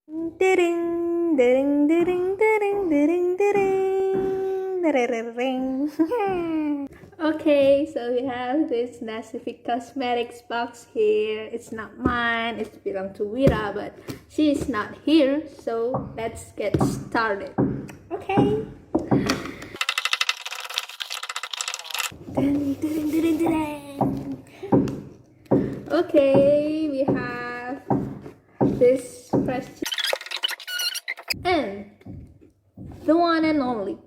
Ding, ding, ding, ding, ding, ding. Okay, so we have this nacific cosmetics box here. It's not mine, it belongs to Wira, but she is not here, so let's get started. Okay. Ding, ding, ding, ding. Okay, we have this fresh and the one and only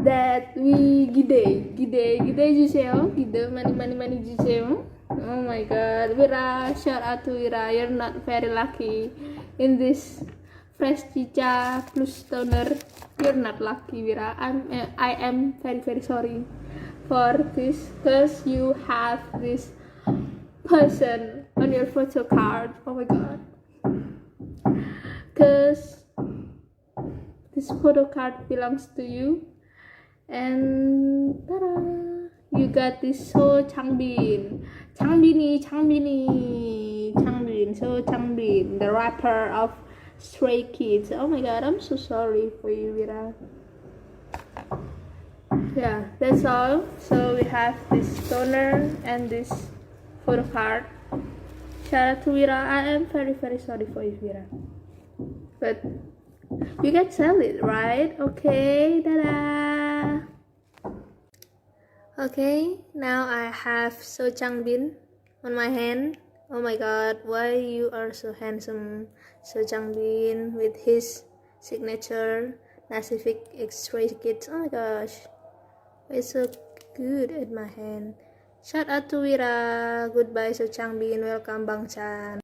that we gide 주세요. gide mani 주세요. Oh my god, Wira, shout out to Wira, you're not very lucky in this fresh cica plus toner. You're not lucky, Wira. I am very sorry for this, because you have this person on your photo card. Oh my god, because this photo card belongs to you, and ta-da, you got this So Changbin, So Changbin, the rapper of Stray Kids. Oh my god, I'm so sorry for you, Wira. Yeah, that's all. So we have this toner and this photo card. Shout out to Wira. I am very sorry for you, Wira, but you can sell it, right? Okay, ta-da. Okay, now I have So Changbin on my hand. Oh my god, why you are so handsome, So Changbin, with his signature nacific X-ray kits. Oh my gosh, it's so good at my hand. Shout out to Wira. Goodbye, So Changbin. Welcome, Bang Chan.